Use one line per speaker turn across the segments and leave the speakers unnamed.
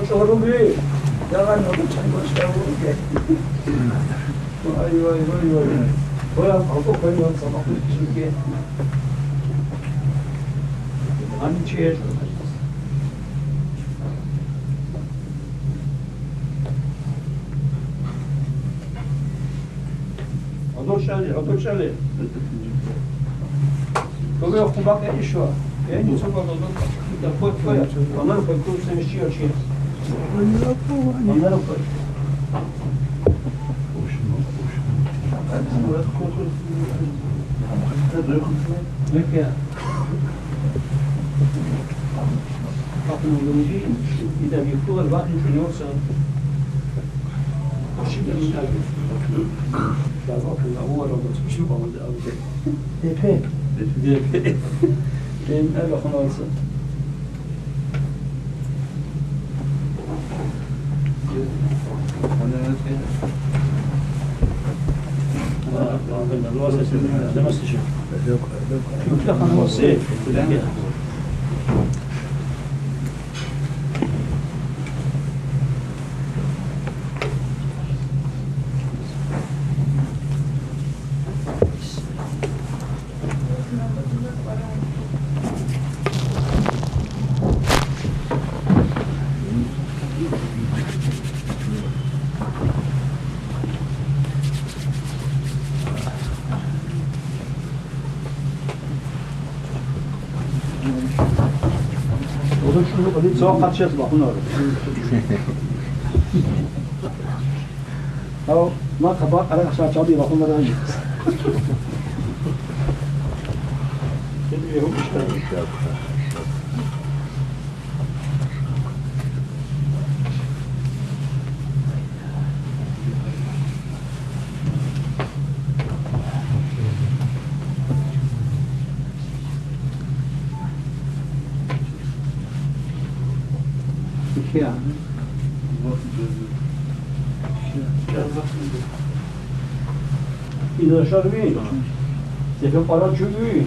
شغلهم بيه jangan aku cakap sekarang ke ayo orang aku pengen sama aku juga anjir adol şali Kogo yok bak en şu en çok adol da koy onlar koy sen şey onları koy Peki. Bakın olduğunu değil, bir de yıkıyorlar, bakın şunu yoksa. Şimdi bir tane. Ya bakın, o arada tutuşu bağladı abi. Depe. Depe. Benim el bakın olsa. ده ما استشف لا انا وصيت سواء قد شيء صباح نور أو ما خبر على عشان شادي راح نمر عني كده هو مشترك يعني إذا شربين تفهم قرار شوي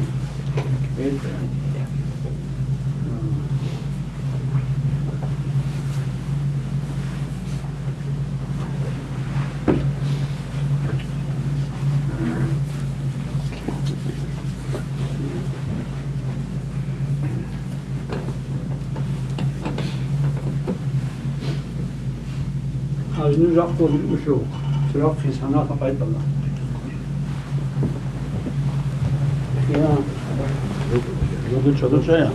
عايزين نرقوا بالأشوق ترقي سنة قيد الله يا يقول شو شيء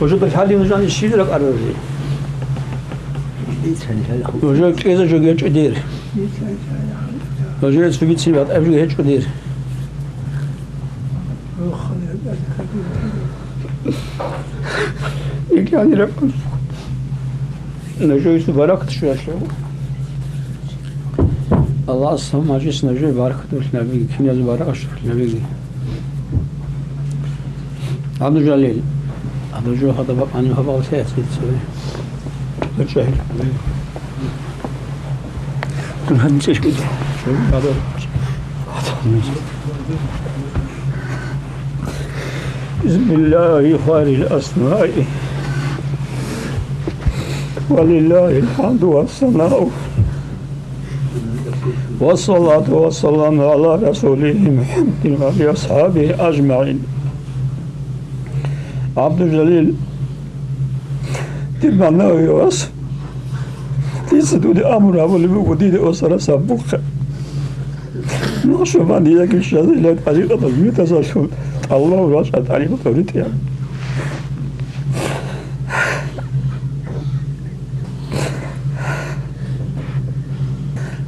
وجود الحالي نجاني الشيء لك أرضي وجود كذا جو جيش قدير وجود سفيد سيبات أبجو هيك قدير يعني رقم نجوي سبارك شو الله أصلا ما جيس نجوي بارك النبي كنيز بارك أشرف النبي عبد الجليل عبد الجليل هذا بقى عنه هذا وثلاث سوي الشهر كل هذا مش كده شو هذا بسم الله خير الأسماء ولله الحمد والثناء والصلاة والسلام على رسوله محمد وعلى أصحابه أجمعين عبد الجليل تبعنا ويواس تيسدود أمر أبو لبقودي أسرة سبوخ نشوف عن ذلك الشيء لا طريقة تجميع تساشون الله راشد طريقة توريتها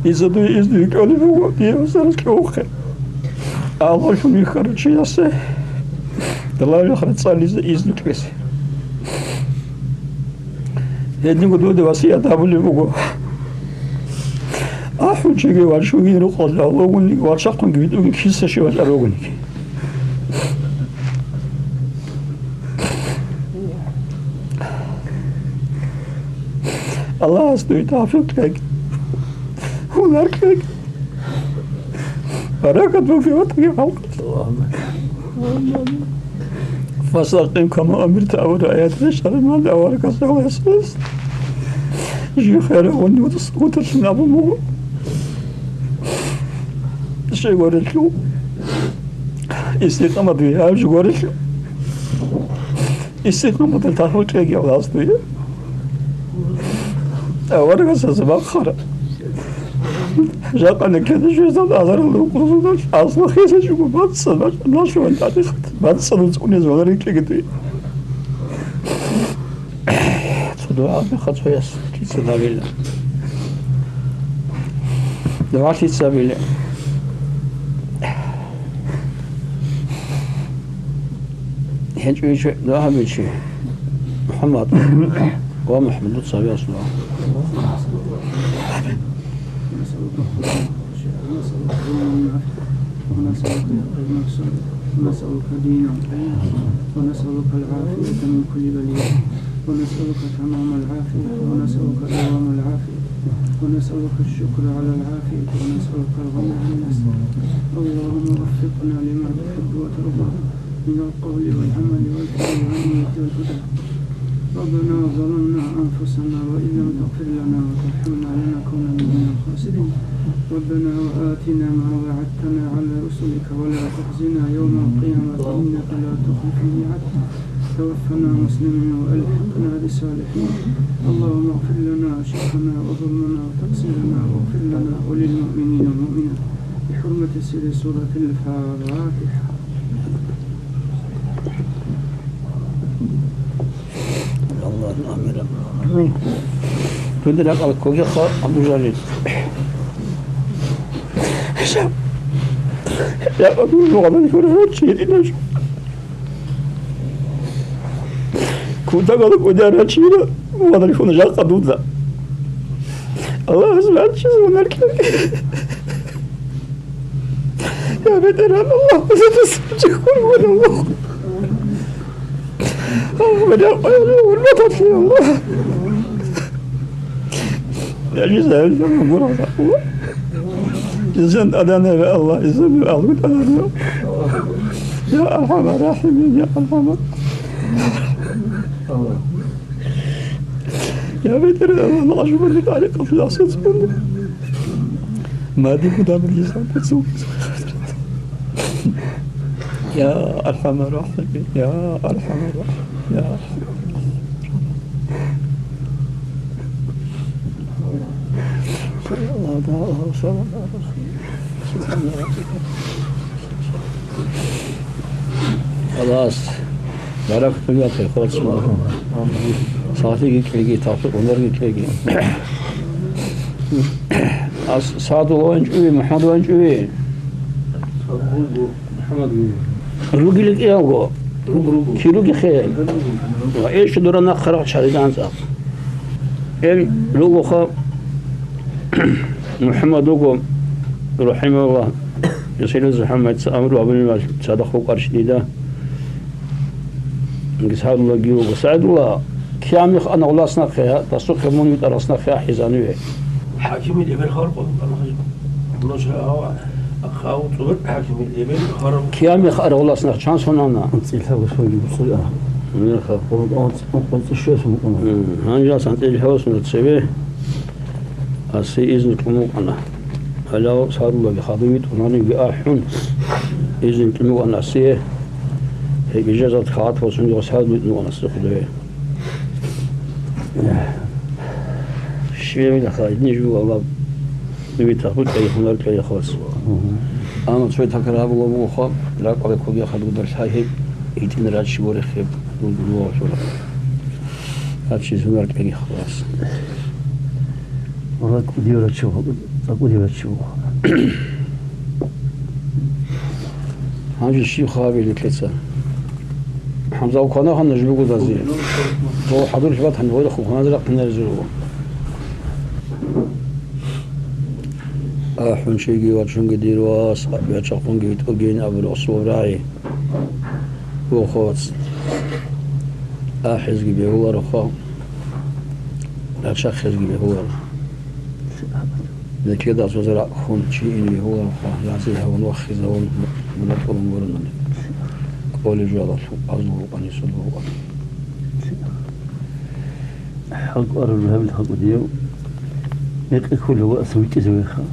إذا دوي إذا كانوا بقودي أسرة كوخ الله شو يخرج شيء يسه الله يخرج صار إذا كويس هذي قدود وصية أبو لبقو أحد شيء وارشوا ينقل الله وقولي وارشقهم جدوا كيس شيء وارشقوني الله أستوي تعافيك هناك بركة في وطنك فوق فاستقم كما أمرت أول آيات الشر من أولك الصلاة والسلام
جي خير وني وتسمع بمو شي قلت له استقامة بها وش قلت له استقامة تلتاحو تيجي على أصلي أولا قصص بأخرى جاء أنا كذا شيء صار أثر الوقوف أصلا خيسة شو بعد الصلاة لا شو أنت عارف بعد الصلاة تكون زوجة كذي دعاء بخطوة يس تسبب الله دعاء تسبب الله هنجي دعاء بيجي محمد ومحمد صلى الله
ونسألك دينا ونسألك العافية من كل بلية ونسألك تمام العافية ونسألك دوام العافية ونسألك الشكر على العافية ونسألك الغنى عن النسل اللهم وفقنا لما تحب وترضى من القول والعمل والفعل والنية والهدى ربنا ظلمنا أنفسنا وإن لم تغفر لنا وترحمنا لنكونن من الخاسرين ربنا وآتنا ما وعدتنا على رسلك ولا تخزنا يوم القيامة إنك لا تخلف الميعاد توفنا مسلمين وألحقنا بالصالحين اللهم اغفر لنا شركنا وظلمنا وتقصيرنا واغفر لنا وللمؤمنين والمؤمنات بحرمة سر سورة الفاتحة.
الله آمين. كنت نقل كوكي خار عبد الجليل. لا أقول لغة يكون شيء إلا شو. كنت أقول كودارة شيء وهذا يكون جاء قدودا. الله سبحانه شيء ونركب. يا بدران الله ستسجكون ولا الله. بدأ والمطر يا الله. يا جزاء الله جزاء أدانا يا الله جزاء الله أدانا يا أرحم الراحمين يا أرحم يا بدر الله أشوف لك عليك في العصر ما دي مدام الجزاء بتسوق يا أرحم الراحمين يا أرحم الراحمين يا أرحم الله تعالى وسلم على رسول خلاص بارك الله فيك خلاص صافي كيجي تعطي ونرجع كيجي سعد وانجوي محمد وانجوي محمد روجي لك ايه هو كيلو خير وايش دورنا خرج شهرين صار ال لوغو خا محمد وقوم رحمه الله يسير محمد أمر وابن صدقه قرش ديدا سعد الله جيو وسعد الله كيام يخ أنا الله صنع خيا تصدق من يترصنا خيا حزانوه
حاكم الإبل خرب الله شاء أخاو صور حاكم الإبل خرب
كيام يخ أنا الله صنع شانس هنا
تلها وشوي بصير
من الخ
قلت الشيء اسمه
هنجا سنت الحوس من تسويه أسي إذن كمو أنا هلا صار الله بخاطبيت وناني بأحون إذن كمو أنا سيه هي بجازة خاطف وسنجا وسهاد بيتنو أنا استخدمه شوية من الخاطب نجوا الله بيتاخد أي هنر كي خاص أنا شوية تكرار الله موخا لا قبل كل يخد قدر شيء يتين راد شبور خيب والله شو هذا شيء هنر كي خاص
والله كوديورة شو كوديورة شو
هذا الشيء خابي لكلسة حمزة وكنا خن نجيبه قدر زين هو حضور شباب هنقول أخو خنا زرق نرجعه أحون شيء جوار شون قدير واس بيتشقون جيت أجين أبو الأصول راعي هو خوات أحز جبيه هو رخاء لا شخص جبيه هو ذاك يدا زرع خون شيء اللي هو رخاء لازمها ونوخذها ونطول نقولنا قول الجوار أزور أن يسلوا
حق أرى الوهاب الحق ديو نقل كله أسويت زويخة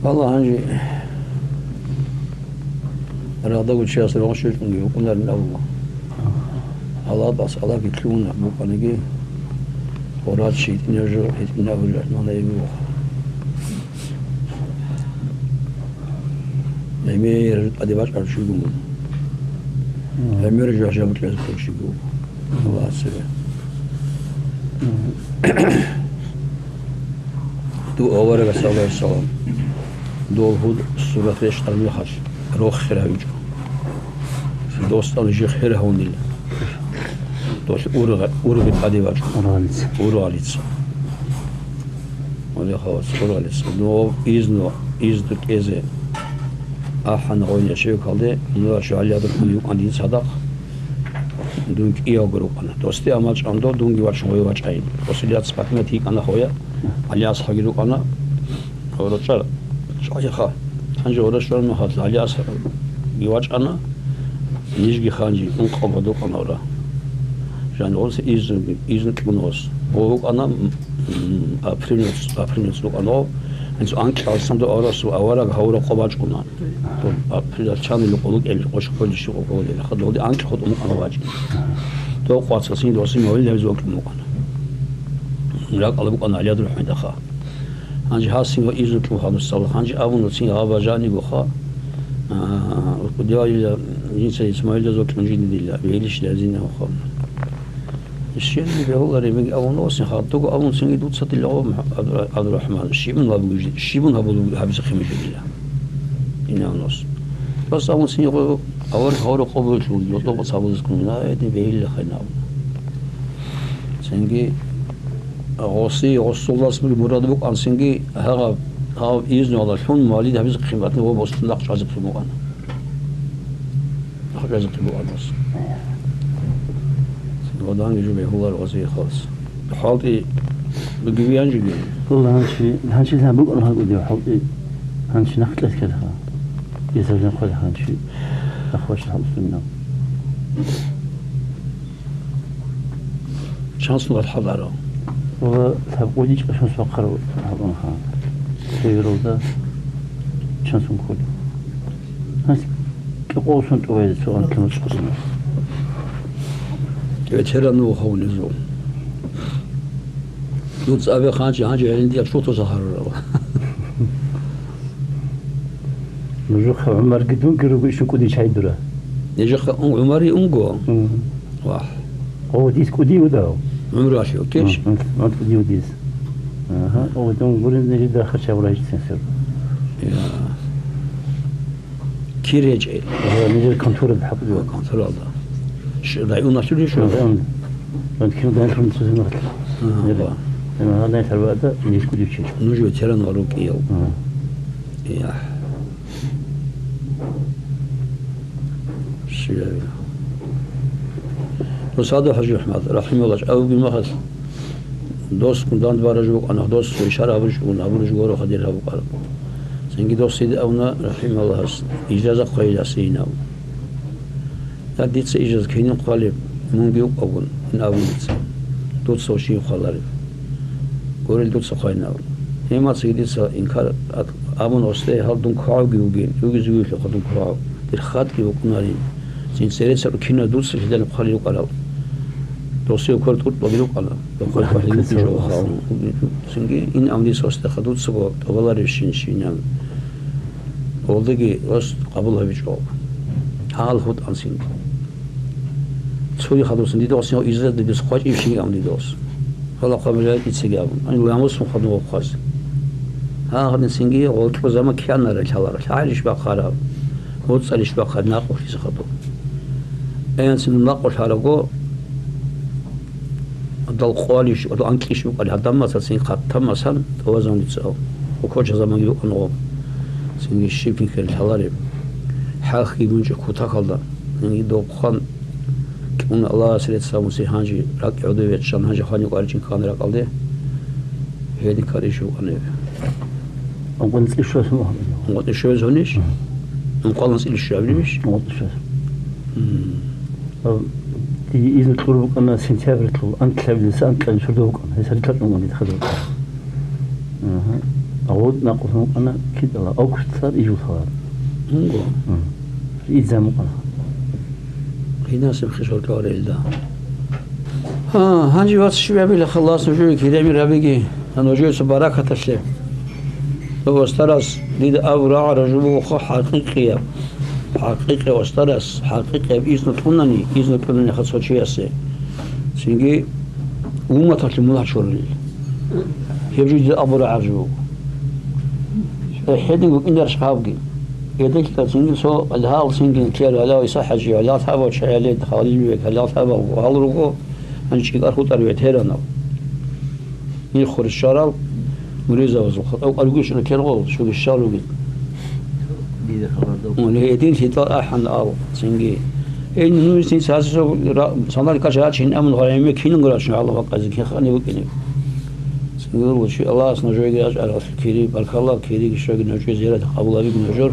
والله هنجي أنا أضاق الشيء أصلا ما شفت مني وقلنا من أول الله بس الله بيتلونا بقى نجي وراد شيء نرجع من أول ما نيجي أمير أديباش أرشيقو أمير رجع جابت لازم أرشيقو الله أسره دو أورا صلى الله عليه وسلم دو هود سورة ليش ترمي خش روح خيرها يجو في دوستان يجي خيرها ونيل دوش أورا أديباش أوراليتس ولا خلاص أوراليتس دو إذنو كذا أحنا قلنا شيء كله إنه شو عليه هذا عندي صدق دونك إياه جروب أنا دوستي أمالش عنده دونك يوارش هو يوارش عين وصليات سباكنا تيك أنا خويا عليه أصحى جروب أنا ورجال شو أي خا هنجي ورجال ما هاد عليه أصحى يوارش أنا نيجي خانجي نقوم بدوك أنا ورا جان أولس إذن كبنوس هو أنا أبرينوس لو أنا إنسو أنك أصلاً أورس وأورق هورا قباج كنا تو أبريل اللي قلوك اللي قش كل شيء قلوك اللي خدوا دي أنك خد أمك قباج تو قاس سين دوسين ما وين لازم أكل مكان لا قلبك أنا عليه دروح عند أخا هنجي هاسين وإيزو كم هذا الصلاة هنجي أبو نسين هذا جاني بخا وديا جنس إسماعيل لازم كم جيني ديلا بيليش لازين أخا الشيء اللي بيقول ريمي أو ناس يخاطبوا أو ناس يدود صوت الله عبد الرحمن الشيء من هذا الجزء الشيء من هذا هذا خميس الله إنه ناس بس أو ناس يقول أول قبول شو يطلب بس هذا الزكون لا يدي بيل خناو سنجي غصي الله اسم المراد بق عن سنجي هذا إذن الله شون مالي ده بيزق خيماتنا هو بس نقش عزق في مقام نقش عزق في مقام بس ودان يجوا هو الوزير خالص حالتي بقي أنجي
والله هنشي ذا بقول هذا ودي حالتي هنشي نختلف كذا يزوجنا خذ هنشي أخوش الحمد لله
شانس نقول حضاره
والله ثبوديش عشان سوقروا هذا خان سيروا ذا شانس نقول هنش كقوسن تويد سؤال كم تقصنا
يتهرب نو هو نزول دوت أبي خانش عندي عندي أشوط زهر
نجوخ عمر قدون كرو بيشو كودي شاي درا
نجوخ عمري أنجو واه
هو ديس كودي وداو
عمره شو كيش
ما كودي وديس ها هو دون قولن نجي داخل شاورا هيك تنسر
كيريج
هو نجي كنتور بحق
هو كنتور الله شو ضايعونا شو ليش
أنت كنا داخل نتوزن وقت أنا هذا يتحرق هذا ليش كودي شيء
نجوا تيران وروك يو يا شو بس هذا حجي أحمد رحمه الله أو بمخص دوست كندان بارجوك أنا دوست في شارع برجوك أبو رجوك خدير أبو قارب سنجي دوست سيد أونا رحمه الله إجازة قيل سينا هديت إجازة كيني قالب من بيوك أول من أول دوت سوشي خالارب قول دوت سقينا أول هما سيدي سا إنكار أبون أستي هل دون كراو جيوجين يوجي لقدون كراو الخات جيوكنارين سين سيرت سر كينا دوت سجدان بخالي وقالوا دوسي وكل تقول بقولوا قالوا بقول واحد يجوا خاو سنجي إن أمدي سوست خدود سبوا تقول ريشين شينام أولدقي وست قبلها بيجوا حال خود أنسين سوي خدود سندي دوسي أو إزاي دبس خواج يشين أمدي دوس هلا قبلها يتسجابون أنا لاموس مخدوم خاص ها خدنا سنجي أول كل زمان كيان نرجع الله عايش بقارا هو تصليش بقى ناقش في سخطه أين سن ناقش هذا دل قاليش ودل أنكيش وقال هذا ما سين خط مثلا توازن يتساو وكوش زمان يقولون سين الشيء في كل حلاري حاخي منج كوتا كلدا يعني دو خان كون الله سريت سامو سي هانجي راك عدو يتشان هانجي خاني قارجين كان راك قلده هذي كاريشو أنا
أقول لك شو اسمه
أقول شو زونيش نقول نسأل الشعب ليش
أقول شو تيجي إذا تقولوا أنا سنتابر تقول أنت لابد أنت لابد شو دوك هسه الكلام اللي تخذوا أود نقول أنا كده أو كثر يجوا ثواب إذا مقنا
هنا سمخ شو الكوارع ده هنجي وقت شوية بيل خلاص نجوي كده من ربيجي أنا جوي سبارك هتشلي لو استرس ليد أورع رجوع حقيقية حقيقة واسترس حقيقة بإذن تونني خاصة شيء أسي سينجي وما تطلمون شوري يبجي أورع رجوع حدين إن درس حابقي يدك كسينجي سو الهال سينجي كير على يصح جي على ثابت شيء عليه خالي على ثابت وهل رجوع هنشي أخو ترويت هيرنا يخور الشارع مريزة وزخر أو أرجوش أنا كيرغول شو الشارع وجد
دي خبر
ولا يدين في طاقة حن أو سنجي إن نوسي ساسو صندل كشرات شين أمن غريمة كين نقول شو الله فقط زكي خاني وكني سنقول وشي الله سنجوي جاش على الكيري بارك الله كيري شو نجوي زيارة قبول أبي نجور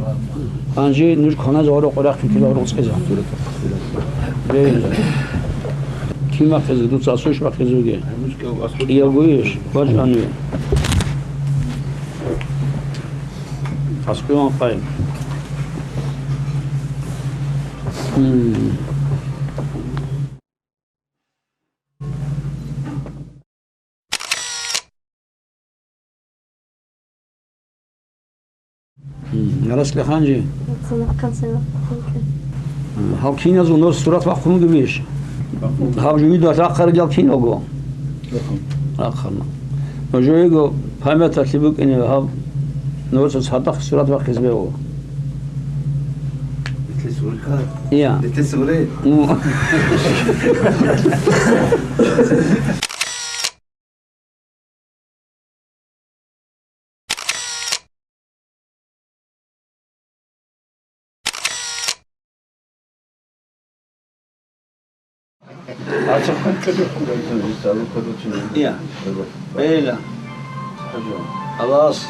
أنجي نج خانة زوارو قرق في كلا ورقص كذا كيما خذ دو تاسوش وقت زوجي يقوليش وجهني أسبوعين قايم نرسل خانجي
كم سنة
هاو كينا زو نور صورات وقتهم قبيش هاو جويد وتأخر جال كينا وقو أخرنا وجوي جو فهمت ترتيبك إنه هاو نور صورات صورات وقت زبيه يا
للتسوري
يا بيلا خلاص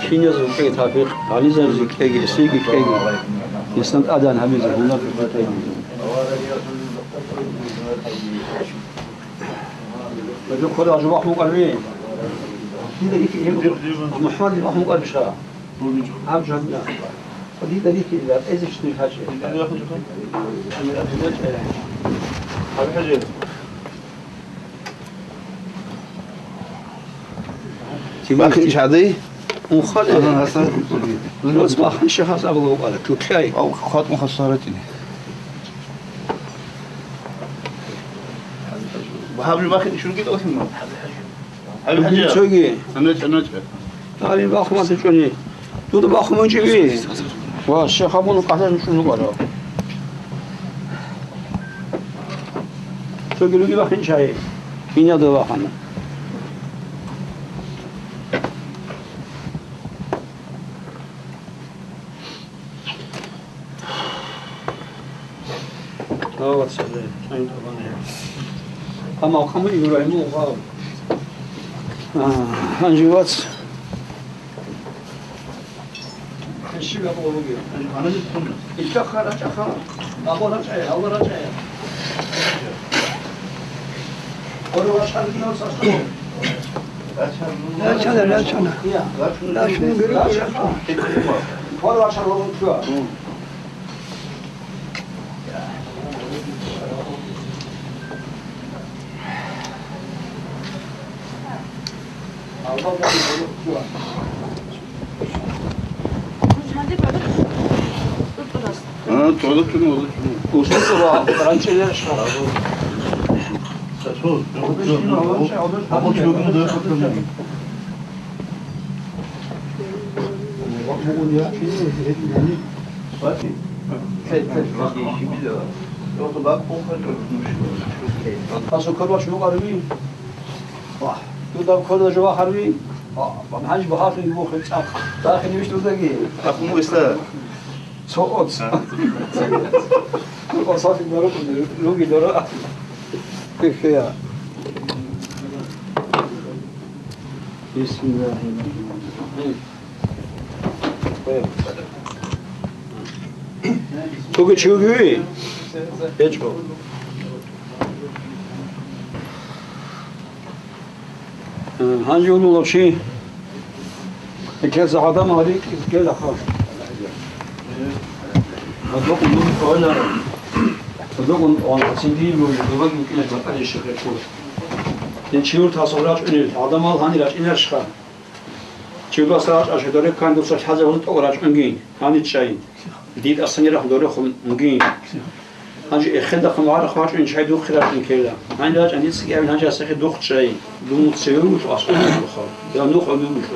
كينيا زوجي تافيق علي زوجي كيجي سيجي كيجي يستند أذان هم يزهون في الفتاة بدو كل أجواء مقربين محمد محمود قرب شاء عم جمنا ودي دليل كذا إيش تشتري هالشيء
باقي ايش هذه؟
مخالف
انا هسه
الأصبح الشخص أبغى أقول توكاي
او خاطر خسارتني وهابي باخذ شو قلت اسمه هل حاجه
شوقي
انا
هذه باخذ ما تجوني تود باخذ من جوي والشيخ أبو قاعد شو نقول شوقي لو باخذ شيء فينا دو باخذنا أما كم يقولوا مو غاو هنجوات الشيء أبغى أقوله أنا جبت إتأخر أبغى رجع أول أشهر كنا وصلنا لا شنو أول أشهر وصلنا
تقعد شنو
وصلوا فرنسا شهر أصل كل شو قريبين واحد يضرب كل جوا خربي ما حاج بخاطر يبوخ داخل مش تلاقي
اخو استا
صوت وصافي نروح لوجي درا كيف يا بسم الله الرحمن الرحيم توجي شوقي ايش hangi yolu olur şey? Kez adam hadi gel akar. Adok onu koylar. Adok onu şimdi değil böyle. Bak mümkün değil. Bak işe koy. Den çiğur tasavvuraç önür. Adam al hani ilaç iner çıkar. Çiğur tasavvuraç aşağı doğru kan dostlar hazır olup oraç öngün. Hani çayın. Değil aslında rahmet doğru öngün. Hangi خدا خمار خواهش این چای دو خیرات میکرده. من داشت اندیش که این هنجار سخت دو چای دو متسیوش اصلا نمیخواد. یا نو خواهی میشه.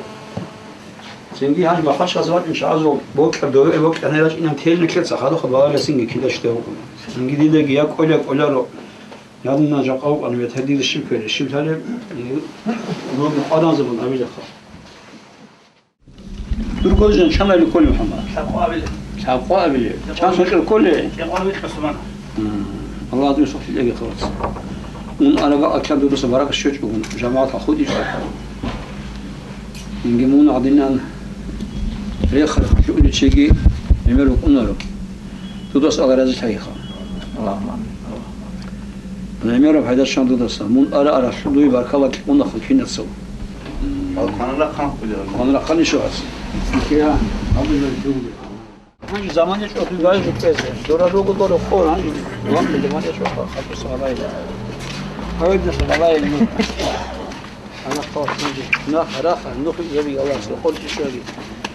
سنگی هنج بخش از وقت انشاء الله بود که دوره وقت انا داشت اینم تیل نکرد سخت خب بالا سنگی کی داشته بود. سنگی دیده که یا کلا رو یادم نجا قاو آن میت هدیه شیم کرده. شیم تاله رو آدم زبون آمیده خواهد. دور کوچن شمالی کلی محمد. شاقا ابله. چند سال کلی. الله عز وجل يلاقي خلاص من أنا بقى كان دوس براك الشوج جماعة خودي شو ينجمون عدنا ريخ شو اللي تشيجي يعملوا قنارو دوس على رأس الحقيقة الله أنا يعملوا بهذا الشان دوس من أرى شو دوي بركة وقت قننا خلفين السو أنا لا خلني شو هس كيها أبي نجوم hangi zaman hiç oturuyor yok peze. Dora doğru doğru kor hangi zaman bir zaman hiç yok. Kapı sağlaydı. Haydi sağlaydı. Ana korkunca. Nahra nuh yebi Allah kol şöyle.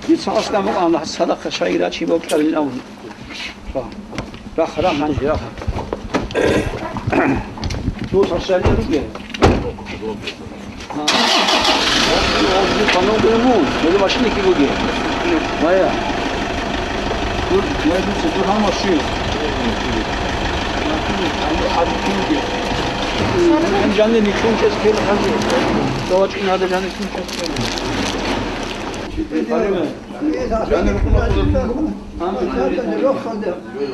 Bir saat da Allah sadaka şayra çi bok kalın av. Rah hangi rah. Tu saçları diye. Ha. O kanal dönümü. Ne başını ki bu diye. Vaya. dur, neredeyse dur ama şu. Hem canlı bir çoğun kez kere hazır. Doğaç inada canlı kim kez kere. Canlı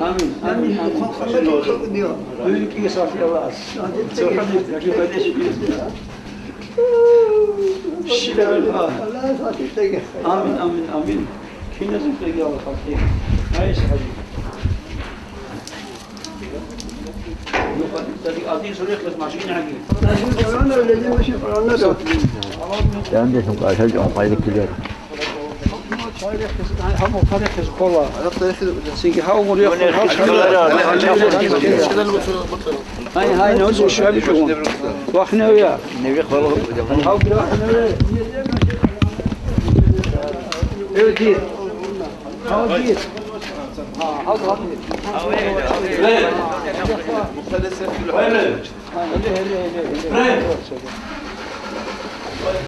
Amin. Amin. Büyük iyi safiyallah. Amin, amin, amin. Kim nasıl peki Allah fakir? Hayır hadi. Yok hadi adil soruyor ki maşine hangi?
Ben de çok aşağıya kaydık gidiyor.
هم وفرق القوة سيجي هاو مريخ هاي نوز الشباب يشوفون واحنا وياه هاو كده واحنا وياه دير هاو دير هاو